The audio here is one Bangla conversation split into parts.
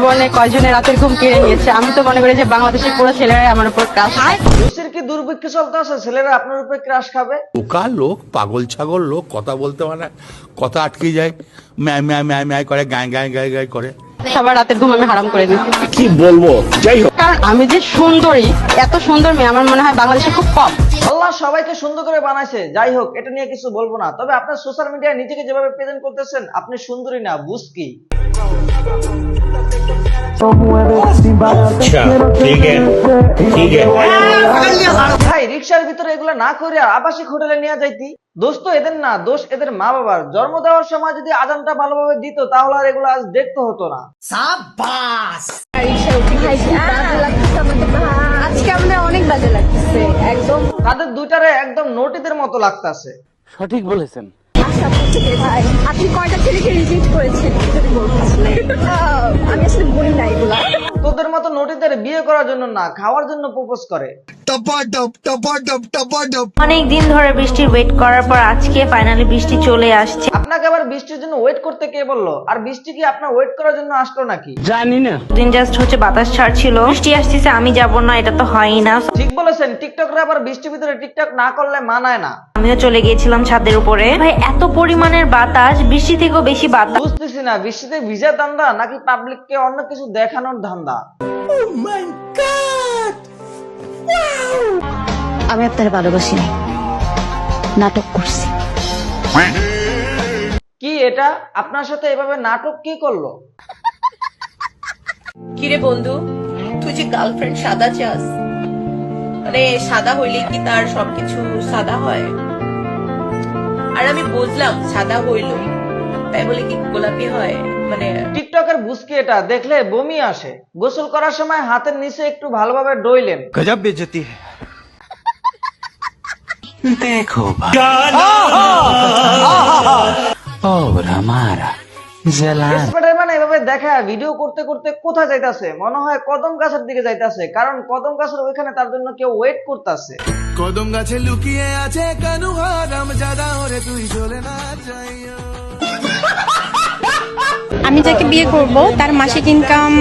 জীবনে কয়জনের রাতের ঘুম কেড়ে নিয়েছে। আমি তো মনে করি যে বাংলাদেশের পুরো ছেলেরাই আমার উপর ক্রাশ। দেশের কি দুর্ভিক্ষ চলতে আছে, ছেলেরা আপনার উপরে ক্রাশ খাবে? বোকা লোক, পাগল ছাগল লোক, কথা বলতে মানে কথা আটকে যায়, ম্যায় ম্যায় ম্যায় ম্যায় করে, গায় গায় গায় গায় করে। সবার রাতের ঘুম আমি হারাম করে দিচ্ছি। কি বলবো, যাই হোক। কারণ আমি যে সুন্দরী, এত সুন্দর মেয়ে আমার মনে হয় বাংলাদেশে খুব কম। আল্লাহ সবাইকে সুন্দর করে বানাইছে, যাই হোক এটা নিয়ে কিছু বলবো না। তবে আপনার সোশ্যাল মিডিয়ায় নিজেকে যেভাবে প্রেজেন্ট করতেছেন, আপনি সুন্দরী না বুঝকি। ভাই রিক্সার ভিতরে এগুলো না করে আবাসিক হোটেলে নিয়ে যাইতি। দোষ তো এদের না, দোষ এদের মা বাবার। জন্ম দেওয়ার সময় যদি আজানটা ভালোভাবে দিত তাহলে আর এগুলো আজ দেখতে হতো না। আজকে আমাদের অনেক বাজে লাগতেছে, একদম তাদের দুইটারে একদম নোটিদের মতো লাগতাছে। সঠিক বলেছেন। আশা করছি যে ভাই আপনি কয়টা ছেলেকে রিজেক্ট করেছেন যদি বলতেন। আমি আসলে বলি না এগুলা। তোদের মতো নোটিদের বিয়ে করার জন্য না, খাওয়ার জন্য প্রপোজ করে। অনেক দিন ধরে বৃষ্টির ওয়েট করার পর আজকে ফাইনালি বৃষ্টি চলে আসছে। আপনাকে আবার বৃষ্টির জন্য ওয়েট করতে কে বললো? আর বৃষ্টি কি আপনার ওয়েট করার জন্য আসলো নাকি? জানি না। দিন জাস্ট হচ্ছে বাতাস ছাড়ছিল, বৃষ্টি আসতেছে, আমি যাব না, এটা তো হয়ই না। ঠিক বলেছেন, টিকটকরা আবার বৃষ্টির ভিতরে টিকটক না করলে মানায় না। আমিও চলে গিয়েছিলাম ছাদের উপরে। ভাই এত পরিমাণের বাতাস, বৃষ্টি থেকেও বেশি বাতাস। বুঝতেছি না বৃষ্টিতে ভিজার ধান্দা নাকি পাবলিককে অন্য কিছু দেখানোর ধান্দা। আমি আপনার ভালোবাসি নাই, নাটক করছি। কি এটা? আপনার সাথে এভাবে নাটক কি করলো? কিরে বন্ধু, তুই যে গার্লফ্রেন্ড সাদা চাস, মানে সাদা হইলে কি তার সবকিছু সাদা হয়? আর আমি বুঝলাম সাদা হইল, তাই বলে কি গোলাপি হয়? মানে টিকটকের বুঝকি এটা দেখলে বমি আসে। গোসল করার সময় হাতের নিচে একটু ভালোভাবে ডইলেন। গজব বেজতি है। देखो भाई और हमारा जलान স্পাইডারম্যান এভাবে দেখা ভিডিও করতে করতে কোথায় যাইতাছে? মনে হয় কদম গাছের দিকে যাইতাছে, কারণ কদম গাছের ওইখানে তার জন্য কেউ ওয়েট করতেছে। কদম গাছে লুকিয়ে আছে কানু হারাম জাদা ওরে তুই চলে না যাইও। আমি যাকে বিয়ে করব তার মাসিক ইনকাম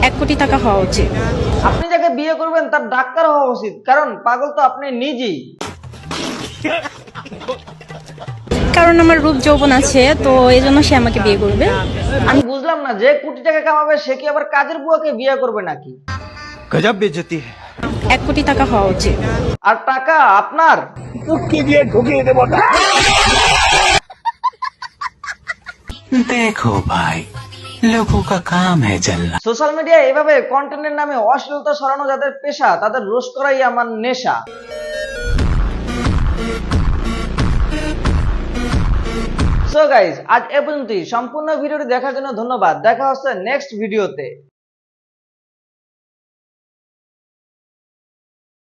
1 কোটি টাকা হওয়া উচিত। আপনি যাকে বিয়ে করবেন তার ডাক্তার হওয়া উচিত, কারণ পাগল তো আপনি নিজেই। কারণ আমার রূপ যৌবন আছে, তো এই জন্য সে আমাকে বিয়ে করবে। আমি বুঝলাম না, যে কোটি টাকা কামাবে সে কি আবার কাজের বুয়াকে বিয়ে করবে নাকি? गजब बेइज्जती है। 1 কোটি টাকা হওয়া উচিত। আর টাকা আপনার? देखो भाई लोगों का काम है जलना। সোশ্যাল মিডিয়ায় এভাবে কন্টেন্টের নামে অশ্লীলতা ছড়ানো যাদের পেশা, তাদের রোস্ট করাই আমার নেশা। সো গাইস, আজ এ পর্যন্তই। সম্পূর্ণ ভিডিওটি দেখার জন্য ধন্যবাদ। দেখা হচ্ছে নেক্সট ভিডিওতে।